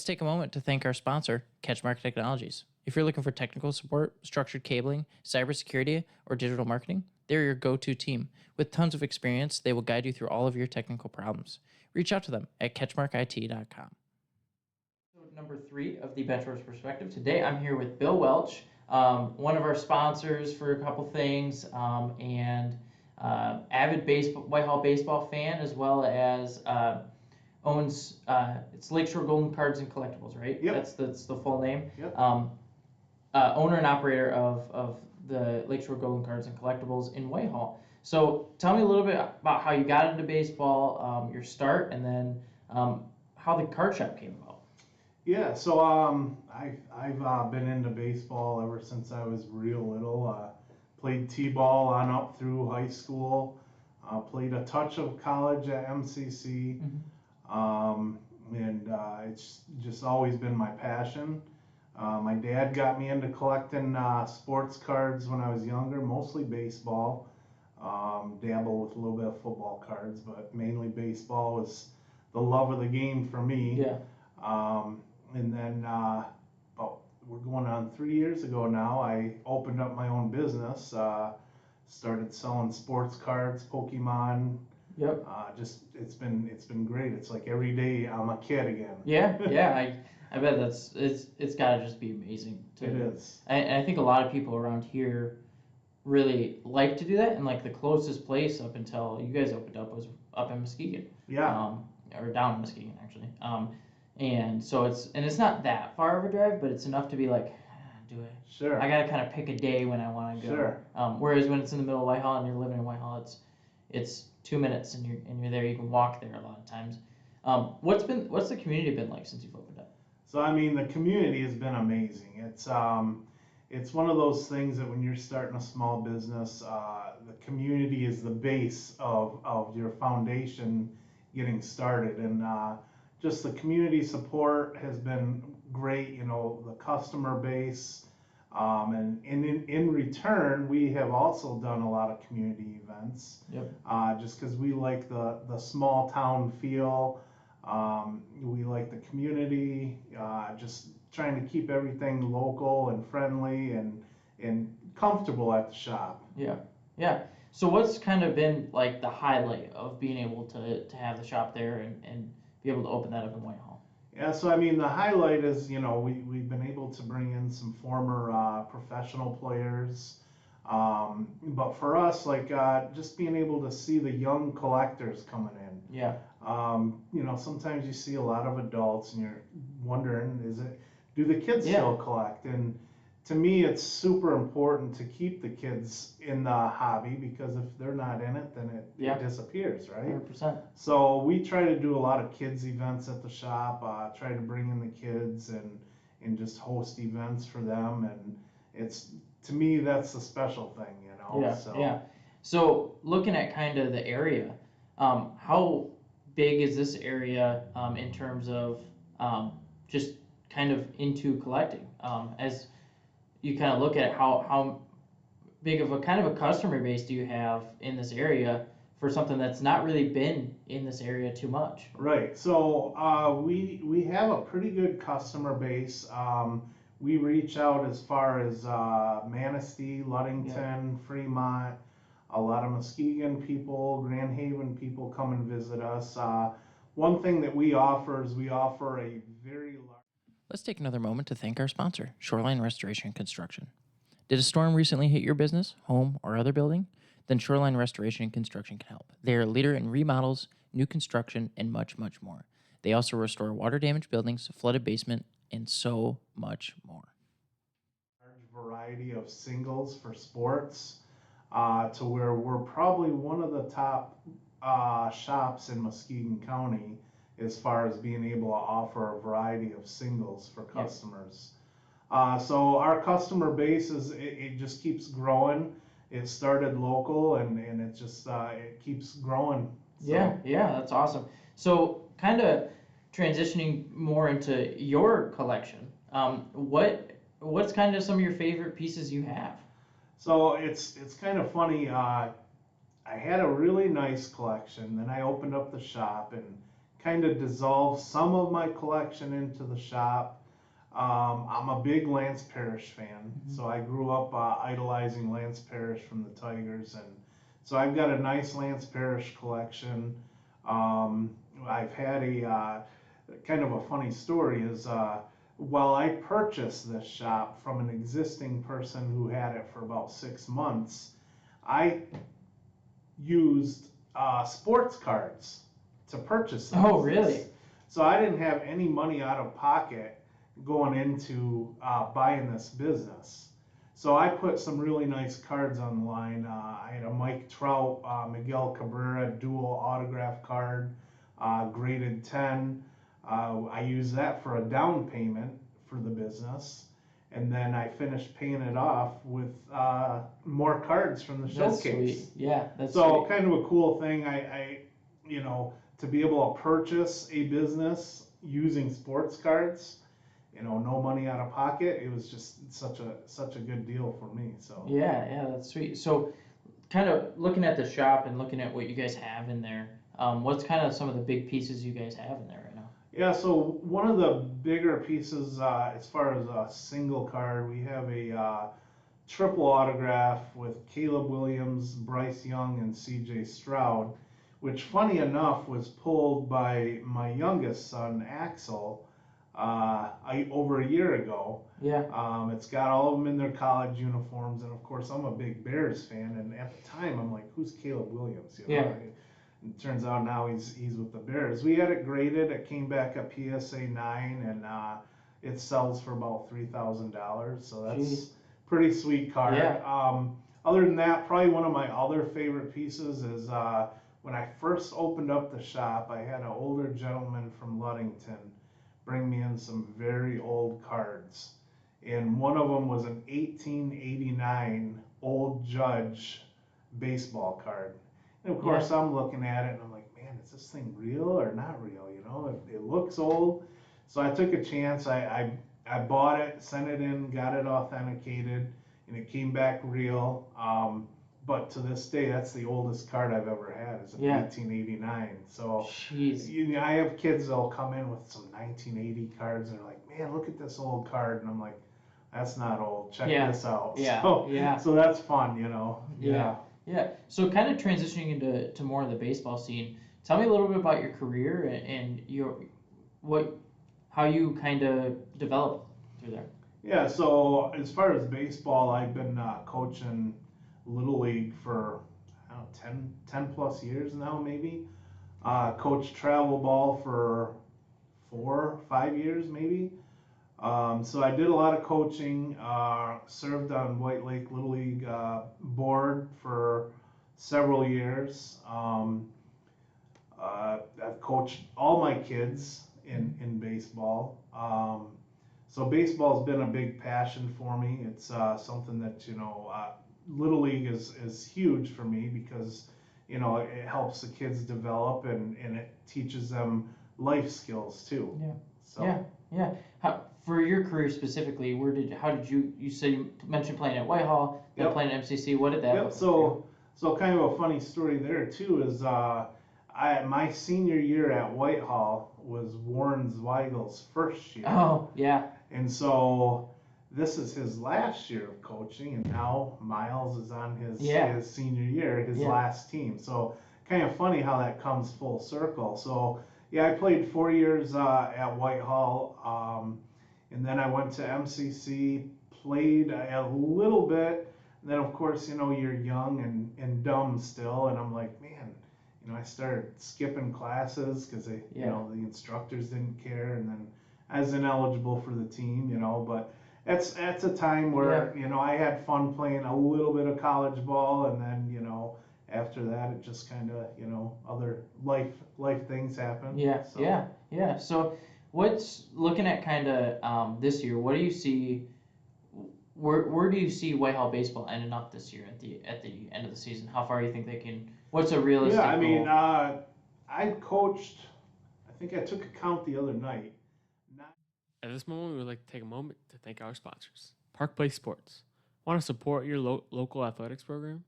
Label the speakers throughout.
Speaker 1: take a moment to thank our sponsor, CatchMark Technologies. If you're looking for technical support, structured cabling, cybersecurity, or digital marketing, they're your go-to team. With tons of experience, they will guide you through all of your technical problems. Reach out to them at catchmarkit.com. Number 3 of the Benchwarmers Perspective. Today I'm here with Bill Welch, one of our sponsors for a couple things, and avid Whitehall baseball fan, as well as owns it's Lakeshore Golden Cards and Collectibles, right?
Speaker 2: Yep.
Speaker 1: That's the full name.
Speaker 2: Yep.
Speaker 1: Owner and operator of the Lakeshore Golden Cards and Collectibles in Whitehall. So tell me a little bit about how you got into baseball, your start, and then how the card shop came about.
Speaker 2: Yeah, so I've been into baseball ever since I was real little. Played t-ball on up through high school. Played a touch of college at MCC. And it's just always been my passion. My dad got me into collecting sports cards when I was younger, mostly baseball. Dabble with a little bit of football cards, but mainly baseball was the love of the game for me.
Speaker 1: Yeah.
Speaker 2: And then we're going on 3 years ago now, I opened up my own business, started selling sports cards, Pokemon.
Speaker 1: Yep.
Speaker 2: Just it's been great. It's like every day I'm a kid again.
Speaker 1: Yeah. I bet it's got to just be amazing.
Speaker 2: It is.
Speaker 1: I think a lot of people around here really like to do that, and like the closest place up until you guys opened up was up in Muskegon.
Speaker 2: Yeah.
Speaker 1: Or down in Muskegon actually. And so it's not that far of a drive, but it's enough to be like, do it.
Speaker 2: Sure.
Speaker 1: I gotta kind of pick a day when I want to go.
Speaker 2: Sure.
Speaker 1: Whereas when it's in the middle of Whitehall and you're living in Whitehall, it's 2 minutes and you're there. You can walk there a lot of times. What's the community been like since you've opened up?
Speaker 2: So I mean, the community has been amazing. It's one of those things that when you're starting a small business, the community is the base of your foundation getting started, and just the community support has been great. You know, the customer base, and in return, we have also done a lot of community events.
Speaker 1: Yep.
Speaker 2: Just because we like the small town feel. We like the community, just trying to keep everything local and friendly and comfortable at the shop.
Speaker 1: Yeah. So what's kind of been like the highlight of being able to have the shop there and be able to open that up in Whitehall?
Speaker 2: Yeah, so I mean, the highlight is, you know, we've been able to bring in some former professional players. But for us, like, just being able to see the young collectors coming in.
Speaker 1: Yeah.
Speaker 2: You know, sometimes you see a lot of adults and you're wondering, do the kids still collect? And to me, it's super important to keep the kids in the hobby, because if they're not in it, then it disappears, right?
Speaker 1: 100%.
Speaker 2: So we try to do a lot of kids events at the shop, try to bring in the kids and just host events for them. And to me, that's the special thing, you know?
Speaker 1: Yeah. So looking at kind of the area, how big is this area in terms of just kind of into collecting? As you kind of look at it, how big of a kind of a customer base do you have in this area for something that's not really been in this area too much?
Speaker 2: Right. So we have a pretty good customer base. We reach out as far as Manistee, Ludington, Fremont, a lot of Muskegon people, Grand Haven people come and visit us. One thing that we offer is we offer a very large...
Speaker 1: Let's take another moment to thank our sponsor, Shoreline Restoration and Construction. Did a storm recently hit your business, home, or other building? Then Shoreline Restoration and Construction can help. They are a leader in remodels, new construction, and much, much more. They also restore water-damaged buildings, flooded basement, and so much more.
Speaker 2: Large variety of singles for sports, to where we're probably one of the top shops in Muskegon County as far as being able to offer a variety of singles for customers. So our customer base it just keeps growing. It started local and it just it keeps growing. So.
Speaker 1: Yeah, that's awesome. So kind of transitioning more into your collection, what's kind of some of your favorite pieces you have?
Speaker 2: So it's kind of funny. I had a really nice collection, then I opened up the shop and kind of dissolved some of my collection into the shop. I'm a big Lance Parrish fan, so I grew up idolizing Lance Parrish from the Tigers, and so I've got a nice Lance Parrish collection. I've had a kind of a funny story is while I purchased this shop from an existing person who had it for about 6 months, I used sports cards to purchase this.
Speaker 1: Oh, really?
Speaker 2: So I didn't have any money out of pocket going into buying this business. So I put some really nice cards on the line. I had a Mike Trout, Miguel Cabrera dual autograph card, graded 10. I used that for a down payment for the business. And then I finished paying it off with more cards from the
Speaker 1: That's
Speaker 2: showcase.
Speaker 1: sweet. Yeah, that's
Speaker 2: So
Speaker 1: sweet.
Speaker 2: kind of a cool thing. I to be able to purchase a business using sports cards, no money out of pocket. It was just such a good deal for me. So
Speaker 1: Yeah, that's sweet. So, kind of looking at the shop and looking at what you guys have in there, what's kind of some of the big pieces you guys have in there right now?
Speaker 2: yeah. So one of the bigger pieces, as far as a single card, we have a triple autograph with Caleb Williams, Bryce Young, and C.J. Stroud, which, funny enough, was pulled by my youngest son, Axel, over a year ago.
Speaker 1: Yeah.
Speaker 2: It's got all of them in their college uniforms, and of course, I'm a big Bears fan. And at the time, I'm like, "Who's Caleb Williams?"
Speaker 1: Yeah.
Speaker 2: And it turns out now he's with the Bears. We had it graded. It came back a PSA 9, and it sells for about $3,000. So that's
Speaker 1: Jeez.
Speaker 2: pretty sweet card.
Speaker 1: Yeah.
Speaker 2: Other than that, probably one of my other favorite pieces is when I first opened up the shop, I had an older gentleman from Ludington bring me in some very old cards. And one of them was an 1889 Old Judge baseball card. And of course, I'm looking at it and I'm like, man, is this thing real or not real? It looks old. So I took a chance. I bought it, sent it in, got it authenticated, and it came back real. But to this day, that's the oldest card I've ever had. Is an 1889. So
Speaker 1: Jeez.
Speaker 2: I have kids that'll come in with some 1980 cards and they're like, man, look at this old card. And I'm like, that's not old. Check this out. So that's fun.
Speaker 1: Yeah. So kind of transitioning into more of the baseball scene. Tell me a little bit about your career and how you kind of developed through there.
Speaker 2: Yeah. So as far as baseball, I've been coaching Little League for I don't know, 10 plus years now, maybe. Coached travel ball for 4 or 5 years, maybe. So I did a lot of coaching, served on White Lake Little League board for several years. I've coached all my kids in baseball. So baseball's been a big passion for me. It's something that, Little League is huge for me because, it helps the kids develop and it teaches them life skills too.
Speaker 1: Yeah.
Speaker 2: So.
Speaker 1: Yeah. For your career specifically, how did you said you mentioned playing at Whitehall, then playing at MCC. What did that look like for you?
Speaker 2: So kind of a funny story there too is my senior year at Whitehall was Warren Zweigel's first year.
Speaker 1: Oh, yeah.
Speaker 2: And so this is his last year of coaching, and now Miles is on his senior year, his last team. So kind of funny how that comes full circle. So I played 4 years at Whitehall, and then I went to MCC, played a little bit. And then of course, you're young and dumb still, and I'm like, man, I started skipping classes because the instructors didn't care, and then I was ineligible for the team, but that's a time where I had fun playing a little bit of college ball, and then after that it just kind of other life things happen.
Speaker 1: Yeah. So what's looking at kind of this year? What do you see? Where do you see Whitehall baseball ending up this year at the end of the season? How far do you think they can? What's a realistic
Speaker 2: goal?
Speaker 1: Mean,
Speaker 2: I coached. I think I took a count the other night.
Speaker 3: At this moment, we would like to take a moment to thank our sponsors. Park Place Sports. Want to support your local athletics program?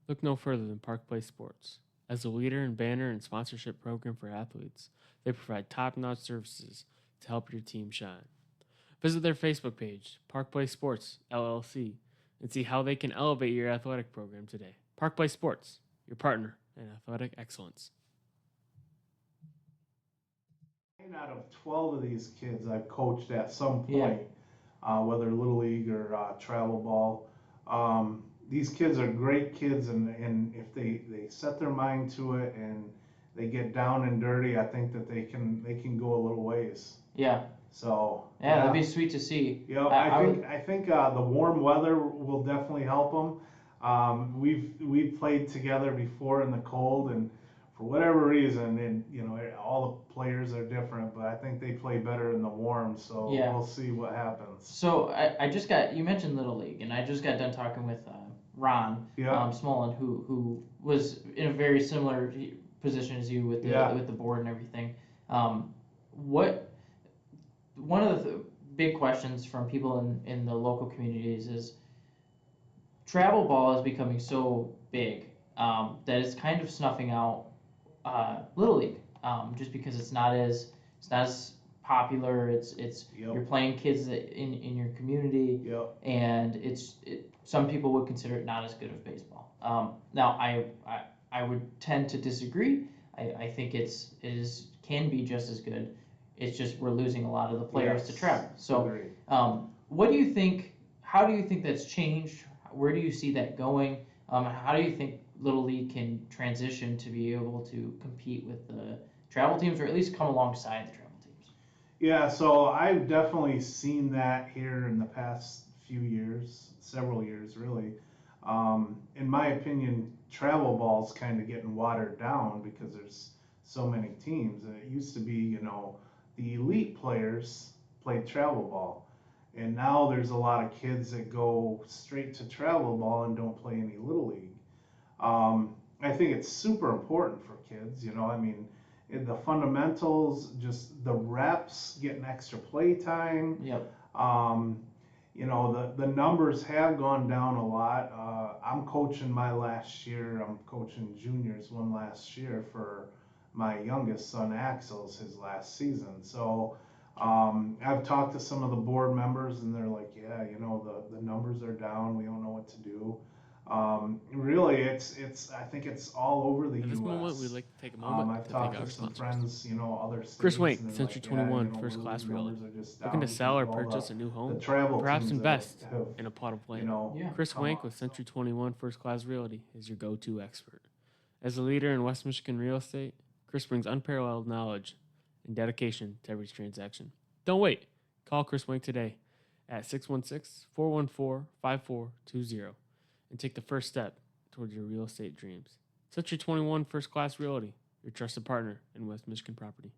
Speaker 3: Look no further than Park Place Sports. As a leader in banner and sponsorship program for athletes, They provide top-notch services to help your team shine. Visit their Facebook page, Park Place Sports LLC, and see how they can elevate your athletic program today. Park Place Sports, your partner in athletic excellence.
Speaker 2: 9 out of 12 of these kids I've coached at some
Speaker 1: Yeah.
Speaker 2: point, whether Little League or travel ball. These kids are great kids, and if they set their mind to it and they get down and dirty, I think that they can go a little ways.
Speaker 1: Yeah.
Speaker 2: So
Speaker 1: Yeah, that'd be sweet to see.
Speaker 2: yeah, I think the warm weather will definitely help them. We've played together before in the cold, and for whatever reason, and all the players are different, but I think they play better in the warm. So
Speaker 1: Yeah.
Speaker 2: we'll see what happens.
Speaker 1: So I just you mentioned Little League, and I just got done talking with Ron
Speaker 2: Yeah.
Speaker 1: Smolin, who was in a very similar position as you with the board and everything. One of the big questions from people in the local communities is travel ball is becoming so big that it's kind of snuffing out Little League, just because it's not as popular. It's
Speaker 2: Yep.
Speaker 1: You're playing kids in your community,
Speaker 2: Yep.
Speaker 1: and some people would consider it not as good as baseball. Now I would tend to disagree. I think can be just as good. It's just we're losing a lot of the players to
Speaker 2: Yes.
Speaker 1: travel. So,
Speaker 2: Agreed.
Speaker 1: what do you think? How do you think that's changed? Where do you see that going? How do you think Little League can transition to be able to compete with the travel teams, or at least come alongside the travel teams?
Speaker 2: Yeah, so I've definitely seen that here in the past few years, several years really. In my opinion, travel ball's kind of getting watered down because there's so many teams. And it used to be, the elite players played travel ball. And now there's a lot of kids that go straight to travel ball and don't play any Little League. I think it's super important for kids, the fundamentals, just the reps, getting extra play time.
Speaker 1: Yep.
Speaker 2: The numbers have gone down a lot. I'm coaching my last year. I'm coaching juniors one last year for my youngest son Axel's his last season. So I've talked to some of the board members, and they're like, yeah, the numbers are down. We don't know what to do. Really, I think it's all over the
Speaker 3: At this
Speaker 2: U.S.
Speaker 3: moment, we'd like to take a moment
Speaker 2: I've
Speaker 3: to
Speaker 2: talked
Speaker 3: thank our
Speaker 2: to some
Speaker 3: sponsors.
Speaker 2: friends, other states.
Speaker 3: Chris Wink,
Speaker 2: and they're
Speaker 3: Century
Speaker 2: like,
Speaker 3: 21,
Speaker 2: yeah,
Speaker 3: First Class
Speaker 2: the
Speaker 3: Realty.
Speaker 2: numbers are just
Speaker 3: Looking to
Speaker 2: down
Speaker 3: sell or
Speaker 2: because of all
Speaker 3: purchase a new home?
Speaker 2: the travel
Speaker 3: Perhaps
Speaker 2: teams that
Speaker 3: invest
Speaker 2: have,
Speaker 3: in a plot of land.
Speaker 1: Yeah.
Speaker 3: Chris
Speaker 2: come
Speaker 3: Wank
Speaker 2: on.
Speaker 3: with Century 21 First Class Realty is your go-to expert. As a leader in West Michigan real estate, Chris brings unparalleled knowledge and dedication to every transaction. Don't wait. Call Chris Wank today at 616-414-5420 and take the first step towards your real estate dreams. Century 21 First Class Realty, your trusted partner in West Michigan property.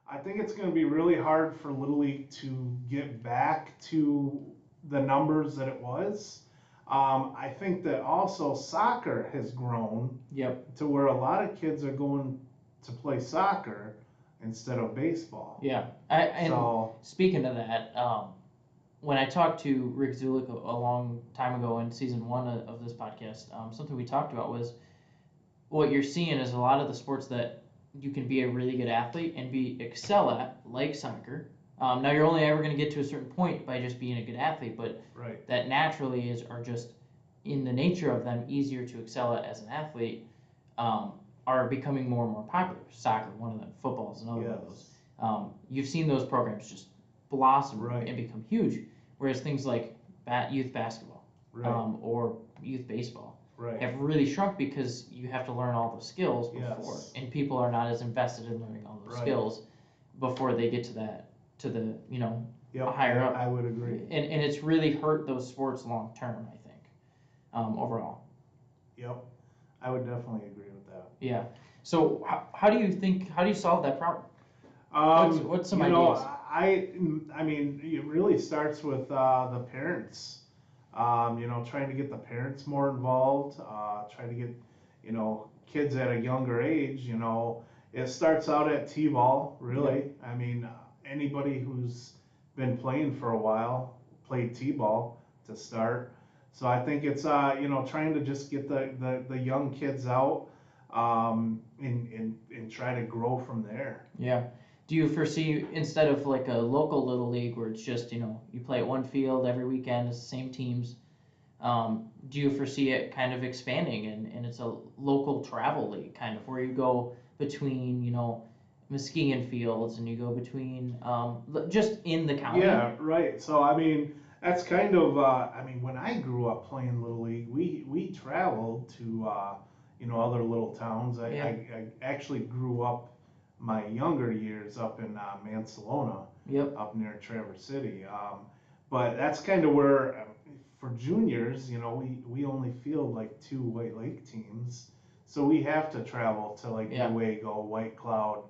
Speaker 2: I think it's going to be really hard for Little League to get back to the numbers that it was. I think that also soccer has grown
Speaker 1: Yep.
Speaker 2: to where a lot of kids are going to play soccer instead of baseball.
Speaker 1: Yeah. And
Speaker 2: So
Speaker 1: speaking of that, when I talked to Rick Zulik a long time ago in season 1 of this podcast, something we talked about was what you're seeing is a lot of the sports that you can be a really good athlete and excel at, like soccer. Now you're only ever going to get to a certain point by just being a good athlete, but
Speaker 2: right.
Speaker 1: that naturally are just in the nature of them easier to excel at as an athlete, are becoming more and more popular. Soccer, one of them. Football is another one of those. You've seen those programs just blossom
Speaker 2: Right.
Speaker 1: and become huge, whereas things like youth basketball,
Speaker 2: Right.
Speaker 1: or youth baseball
Speaker 2: Right.
Speaker 1: have really shrunk because you have to learn all the skills before,
Speaker 2: Yes.
Speaker 1: and people are not as invested in learning all those
Speaker 2: Right.
Speaker 1: skills before they get to the
Speaker 2: Yep,
Speaker 1: higher up.
Speaker 2: I would agree.
Speaker 1: And it's really hurt those sports long term, I think, overall.
Speaker 2: Yep, I would definitely agree with that.
Speaker 1: Yeah. So how do you solve that problem? What's some ideas?
Speaker 2: I mean, it really starts with the parents. Trying to get the parents more involved. Trying to get, kids at a younger age. It starts out at T-ball, really. I mean, anybody who's been playing for a while played t-ball to start. So I think it's trying to just get the young kids out, and try to grow from there.
Speaker 1: Yeah. Do you foresee, instead of like a local little league where it's just, you play at one field every weekend, it's the same teams, do you foresee it kind of expanding and it's a local travel league kind of where you go between, Muskegon fields and you go between, just in the county?
Speaker 2: Yeah, right. So I mean, that's kind of I mean, when I grew up playing little league, we traveled to other little towns.
Speaker 1: Yeah.
Speaker 2: I actually grew up my younger years up in Mansalona,
Speaker 1: Yep.
Speaker 2: up near Traverse City. But that's kind of where for juniors, we only field like 2 White Lake teams, so we have to travel to like
Speaker 1: Yeah.
Speaker 2: Newaygo, White Cloud,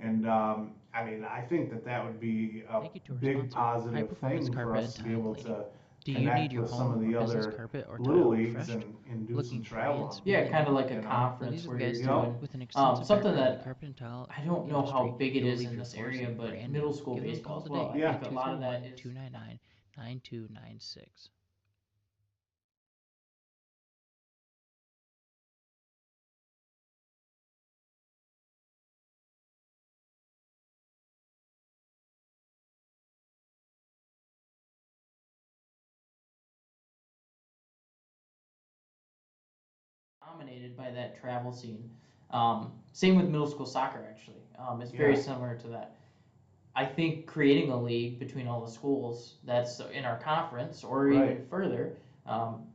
Speaker 2: and I mean, I think that would be a
Speaker 4: Thank you to our
Speaker 2: big
Speaker 4: sponsor,
Speaker 2: positive
Speaker 4: High Performance
Speaker 2: thing for
Speaker 4: Carpet
Speaker 2: us
Speaker 4: and
Speaker 2: to be
Speaker 4: Tile
Speaker 2: able
Speaker 4: Cleaning.
Speaker 2: to
Speaker 4: Do you
Speaker 2: connect
Speaker 4: need your
Speaker 2: with some
Speaker 4: home
Speaker 2: of
Speaker 4: or
Speaker 2: the
Speaker 4: business
Speaker 2: other
Speaker 4: carpet or
Speaker 2: little
Speaker 4: tile
Speaker 2: leagues
Speaker 4: refreshed?
Speaker 2: and do
Speaker 4: Looking
Speaker 2: some travel.
Speaker 4: brand
Speaker 1: Yeah,
Speaker 4: spanking
Speaker 1: kind of
Speaker 4: new?
Speaker 1: like a
Speaker 2: You know?
Speaker 1: conference
Speaker 4: These are
Speaker 1: where
Speaker 4: the
Speaker 1: you're
Speaker 4: guys
Speaker 2: Yep.
Speaker 1: doing
Speaker 4: with an extensive
Speaker 1: something
Speaker 4: background in the
Speaker 1: that
Speaker 4: carpet and tile
Speaker 1: I don't know how
Speaker 4: industry.
Speaker 1: big it
Speaker 4: You'll
Speaker 1: is
Speaker 4: leave
Speaker 1: in
Speaker 4: your
Speaker 1: this
Speaker 4: floors
Speaker 1: area,
Speaker 4: looking
Speaker 1: but
Speaker 4: brand
Speaker 1: middle
Speaker 4: new.
Speaker 1: school
Speaker 4: Give them a
Speaker 1: baseball
Speaker 4: call
Speaker 1: as well.
Speaker 4: today
Speaker 1: I
Speaker 2: Yeah.
Speaker 1: think a lot of that is
Speaker 4: 239-9296.
Speaker 1: dominated by that travel scene. Same with middle school soccer, actually. It's very
Speaker 2: Yeah.
Speaker 1: similar to that. I think creating a league between all the schools that's in our conference or even
Speaker 2: Right.
Speaker 1: further,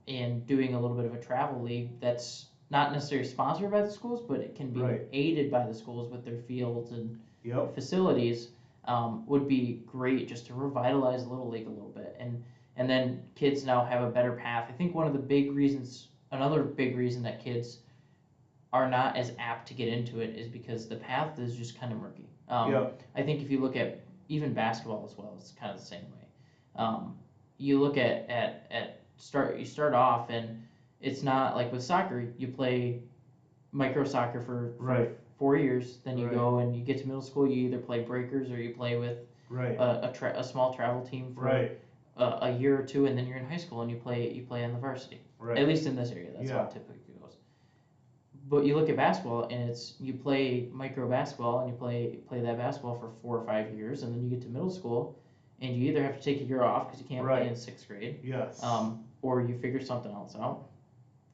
Speaker 1: and doing a little bit of a travel league that's not necessarily sponsored by the schools, but it can be
Speaker 2: Right.
Speaker 1: aided by the schools with their fields and
Speaker 2: Yep.
Speaker 1: facilities, would be great just to revitalize Little League a little bit. And then kids now have a better path. I think another big reason that kids are not as apt to get into it is because the path is just kind of murky.
Speaker 2: Yep.
Speaker 1: I think if you look at even basketball as well, it's kind of the same way. You look you start off and it's not like with soccer, you play micro soccer for
Speaker 2: Right.
Speaker 1: 4 years, then you
Speaker 2: Right.
Speaker 1: go and you get to middle school, you either play breakers or you play with
Speaker 2: Right.
Speaker 1: a small travel team for
Speaker 2: Right.
Speaker 1: a year or two, and then you're in high school and you play on the varsity.
Speaker 2: Right.
Speaker 1: At least in this area, that's how
Speaker 2: Yeah.
Speaker 1: it typically goes. But you look at basketball and you play micro basketball and you play that basketball for 4 or 5 years, and then you get to middle school and you either have to take a year off because you can't play
Speaker 2: Right.
Speaker 1: in sixth grade,
Speaker 2: Yes.
Speaker 1: or you figure something else out.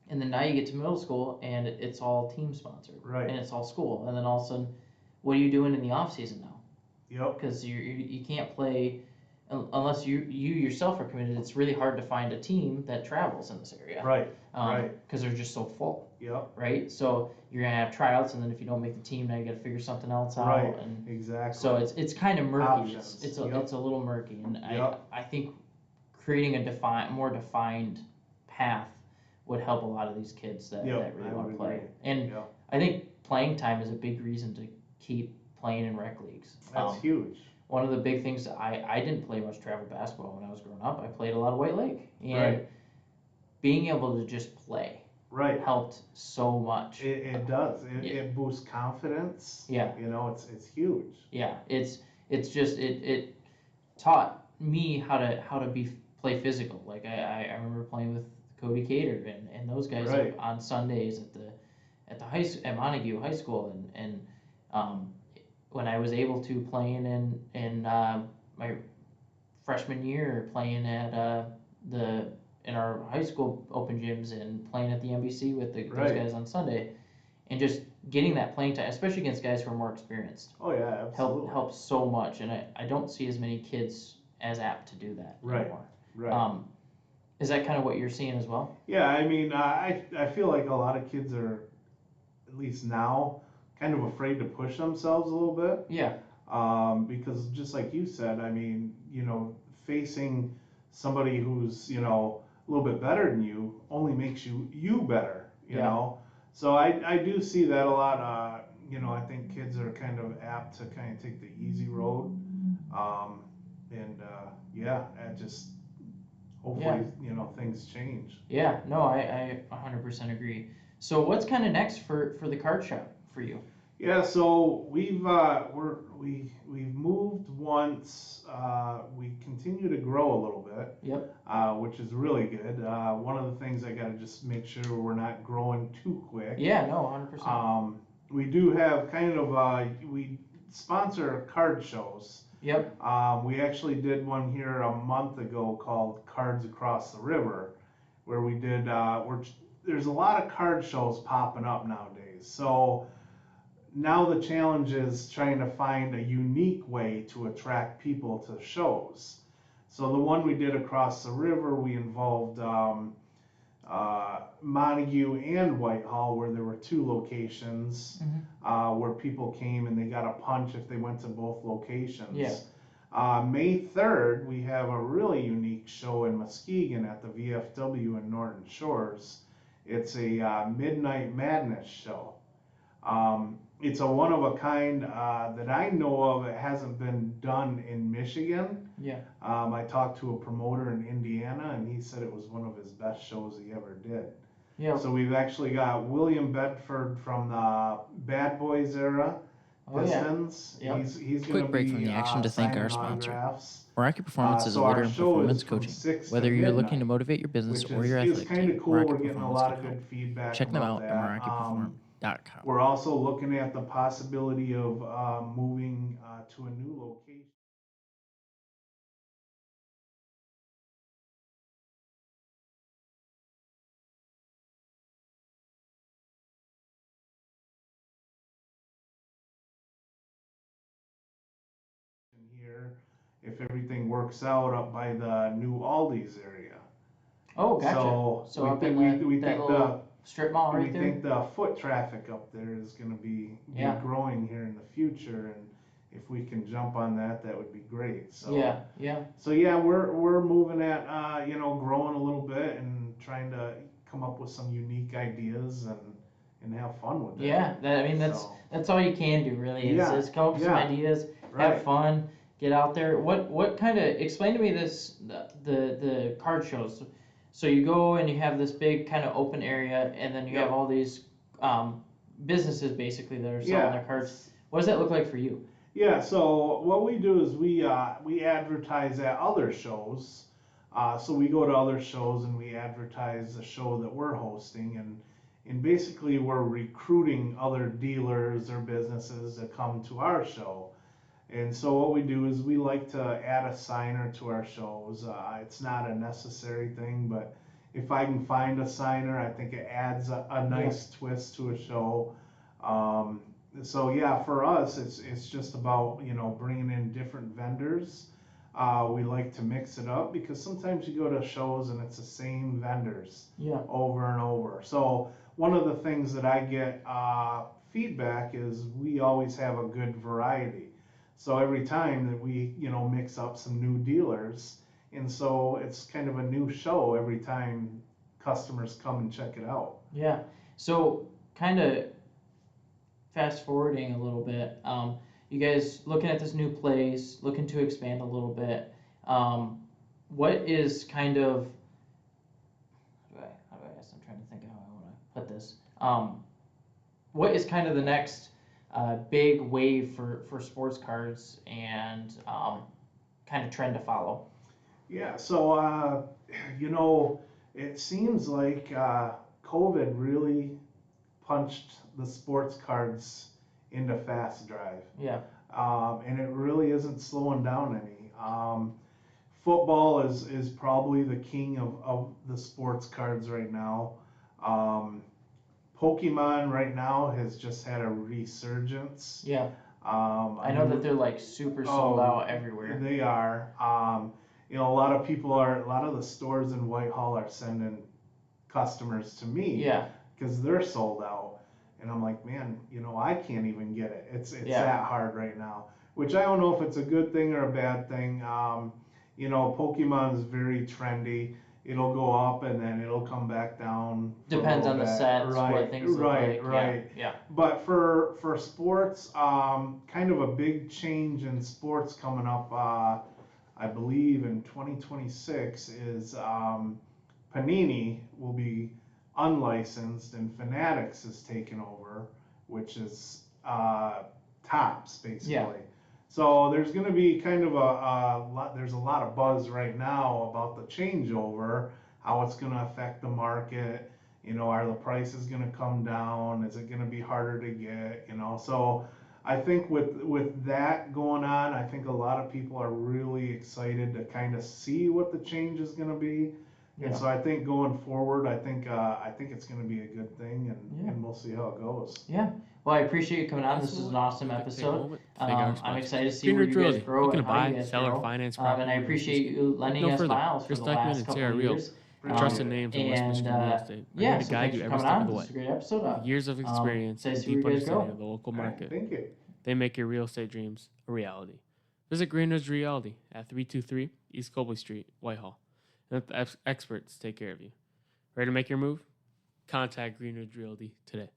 Speaker 1: And then now you get to middle school and it's all team sponsored,
Speaker 2: Right.
Speaker 1: and it's all school. And then all of a sudden, what are you doing in the off season now?
Speaker 2: Yep.
Speaker 1: Because you can't play unless you yourself are committed. It's really hard to find a team that travels in this area,
Speaker 2: Right. Right.
Speaker 1: because they're just so full,
Speaker 2: Yep.
Speaker 1: right? So you're gonna have tryouts, and then if you don't make the team, now you got to figure something else out.
Speaker 2: Right.
Speaker 1: And
Speaker 2: Exactly.
Speaker 1: so it's kind of murky.
Speaker 2: Options.
Speaker 1: It's
Speaker 2: Yep.
Speaker 1: it's a little murky, and
Speaker 2: Yep.
Speaker 1: I think creating a more defined path would help a lot of these kids that
Speaker 2: Yep,
Speaker 1: really
Speaker 2: I
Speaker 1: want to
Speaker 2: would
Speaker 1: play.
Speaker 2: agree.
Speaker 1: And
Speaker 2: Yep.
Speaker 1: I think playing time is a big reason to keep playing in rec leagues.
Speaker 2: That's huge.
Speaker 1: One of the big things that I didn't play much travel basketball when I was growing up. I played a lot of White Lake, and
Speaker 2: Right.
Speaker 1: being able to just play
Speaker 2: Right.
Speaker 1: helped so much.
Speaker 2: It does.
Speaker 1: Yeah.
Speaker 2: It boosts confidence.
Speaker 1: Yeah.
Speaker 2: It's huge.
Speaker 1: Yeah, it's just it taught me how to play physical. Like I remember playing with Cody Cater and those guys
Speaker 2: Right.
Speaker 1: on Sundays at Montague High School, and when I was able to playing in my freshman year, playing at in our high school open gyms and playing at the NBC with those
Speaker 2: Right.
Speaker 1: guys on Sunday, and just getting that playing time, especially against guys who are more experienced,
Speaker 2: Oh yeah, absolutely.
Speaker 1: helps so much. And I don't see as many kids as apt to do that
Speaker 2: Right.
Speaker 1: anymore.
Speaker 2: Right.
Speaker 1: Is that kind of what you're seeing as well?
Speaker 2: Yeah, I mean, I feel like a lot of kids are, at least now, kind of afraid to push themselves a little bit.
Speaker 1: Yeah.
Speaker 2: Because just like you said, I mean, facing somebody who's, a little bit better than you only makes you better, you
Speaker 1: Yeah.
Speaker 2: know? So I do see that a lot. I think kids are kind of apt to kind of take the easy road. And just hopefully, things change.
Speaker 1: Yeah, no, I 100% agree. So what's kind of next for the card shop for you?
Speaker 2: Yeah, so we've moved once. We continue to grow a little bit,
Speaker 1: Yep.
Speaker 2: which is really good. One of the things I got to just make sure we're not growing too quick.
Speaker 1: Yeah, no, 100%.
Speaker 2: We do have kind of we sponsor card shows.
Speaker 1: Yep.
Speaker 2: We actually did one here a month ago called Cards Across the River, where we did. There's a lot of card shows popping up nowadays, so now the challenge is trying to find a unique way to attract people to shows. So the one we did across the river, we involved Montague and Whitehall, where there were two locations where people came and they got a punch if they went to both locations.
Speaker 1: Yeah.
Speaker 2: May 3rd, we have a really unique show in Muskegon at the VFW in Norton Shores. It's a Midnight Madness show. It's a one of a kind that I know of. It hasn't been done in Michigan.
Speaker 1: Yeah.
Speaker 2: I talked to a promoter in Indiana, and he said it was one of his best shows he ever did.
Speaker 1: Yeah.
Speaker 2: So we've actually got William Bedford from the Bad Boys era, Pistons.
Speaker 1: Yeah. Yep.
Speaker 2: He's going
Speaker 1: Quick
Speaker 2: to
Speaker 1: break
Speaker 2: be
Speaker 1: from the action to thank our
Speaker 2: signing
Speaker 1: sponsor.
Speaker 2: autographs.
Speaker 1: Meraki Performance is a
Speaker 2: So our
Speaker 1: leader in
Speaker 2: show
Speaker 1: performance
Speaker 2: is from
Speaker 1: coaching.
Speaker 2: 6 to
Speaker 1: Whether you're looking to
Speaker 2: midnight,
Speaker 1: motivate your business
Speaker 2: which
Speaker 1: or your
Speaker 2: is
Speaker 1: athletic
Speaker 2: kind
Speaker 1: team,
Speaker 2: of cool.
Speaker 1: Meraki
Speaker 2: We're getting a
Speaker 1: Performance
Speaker 2: lot
Speaker 1: can
Speaker 2: of
Speaker 1: help.
Speaker 2: good feedback
Speaker 1: Check them
Speaker 2: about
Speaker 1: out
Speaker 2: that.
Speaker 1: at MerakiPerform.com.
Speaker 2: We're also looking at the possibility of moving to a new location. Here, if everything works out, up by the new Aldi's area.
Speaker 1: Oh, gotcha.
Speaker 2: So
Speaker 1: up in that little strip mall right there?
Speaker 2: We think the foot traffic up there is going to be growing here in the future, and if we can jump on that, that would be great. So
Speaker 1: yeah.
Speaker 2: So yeah, we're moving at growing a little bit and trying to come up with some unique ideas and have fun with it.
Speaker 1: Yeah, that's all you can do really is come up with some ideas, have fun, get out there. What kind of explain to me the card shows. So you go and you have this big kind of open area, and then you have all these businesses basically that are selling their cards. What does that look like for you?
Speaker 2: Yeah, so what we do is we advertise at other shows. So we go to other shows and we advertise the show that we're hosting, and basically we're recruiting other dealers or businesses to come to our show. And so what we do is we like to add a signer to our shows. It's not a necessary thing, but if I can find a signer, I think it adds a nice twist to a show. So yeah, for us, it's just about bringing in different vendors. We like to mix it up because sometimes you go to shows and it's the same vendors over and over. So one of the things that I get feedback is we always have a good variety. So every time that we mix up some new dealers, and so it's kind of a new show every time customers come and check it out.
Speaker 1: Yeah. So kind of fast forwarding a little bit, you guys looking at this new place, looking to expand a little bit. What is kind of how do I ask? I'm trying to think of how I want to put this. What is kind of the next big wave for sports cards and kind of trend to follow?
Speaker 2: Yeah, so it seems like COVID really punched the sports cards into fast drive.
Speaker 1: Yeah.
Speaker 2: And it really isn't slowing down any. Football is probably the king of the sports cards right now. Pokemon right now has just had a resurgence.
Speaker 1: Yeah. I know that they're like super sold out everywhere.
Speaker 2: They are. A lot of the stores in Whitehall are sending customers to me.
Speaker 1: Yeah.
Speaker 2: Because they're sold out. And I'm like, man, I can't even get it. It's that hard right now. Which I don't know if it's a good thing or a bad thing. Pokemon is very trendy. It'll go up and then it'll come back down.
Speaker 1: Depends on the sets, what things look like.
Speaker 2: Right.
Speaker 1: Yeah.
Speaker 2: But for sports, kind of a big change in sports coming up, I believe in 2026 is Panini will be unlicensed and Fanatics is taken over, which is tops, basically.
Speaker 1: Yeah.
Speaker 2: So there's going to be kind of a lot. There's a lot of buzz right now about the changeover, how it's going to affect the market. Are the prices going to come down? Is it going to be harder to get? So I think with that going on, I think a lot of people are really excited to kind of see what the change is going to be. And so I think going forward, I think it's going to be a good thing, and we'll see how it goes.
Speaker 1: Yeah. Well, I appreciate you coming on. This was an awesome episode. I'm excited to see where you guys grow
Speaker 3: Looking
Speaker 1: and
Speaker 3: to
Speaker 1: how you
Speaker 3: buy,
Speaker 1: guys
Speaker 3: sell,
Speaker 1: grow.
Speaker 3: or finance
Speaker 1: And
Speaker 3: property.
Speaker 1: I appreciate you lending
Speaker 3: no
Speaker 1: us
Speaker 3: further.
Speaker 1: files for
Speaker 3: Chris
Speaker 1: the
Speaker 3: Dykeman
Speaker 1: last
Speaker 3: and
Speaker 1: couple
Speaker 3: Sarah
Speaker 1: of
Speaker 3: Real.
Speaker 1: years.
Speaker 3: Trusted names in West Michigan real estate. We're here to
Speaker 1: So
Speaker 3: guide
Speaker 1: thanks
Speaker 3: you
Speaker 1: for
Speaker 3: every
Speaker 1: coming
Speaker 3: step
Speaker 1: on.
Speaker 3: of the
Speaker 1: This
Speaker 3: way.
Speaker 1: is a great episode.
Speaker 3: With years of experience
Speaker 1: excited
Speaker 3: and
Speaker 1: to see where
Speaker 3: deep
Speaker 1: you guys go.
Speaker 3: understanding of the local
Speaker 2: All right,
Speaker 3: market,
Speaker 2: thank you.
Speaker 3: they make your real estate dreams a reality. Visit Greenridge Realty at 323 East Colby Street, Whitehall. And let the experts take care of you. Ready to make your move? Contact Greenridge Realty today.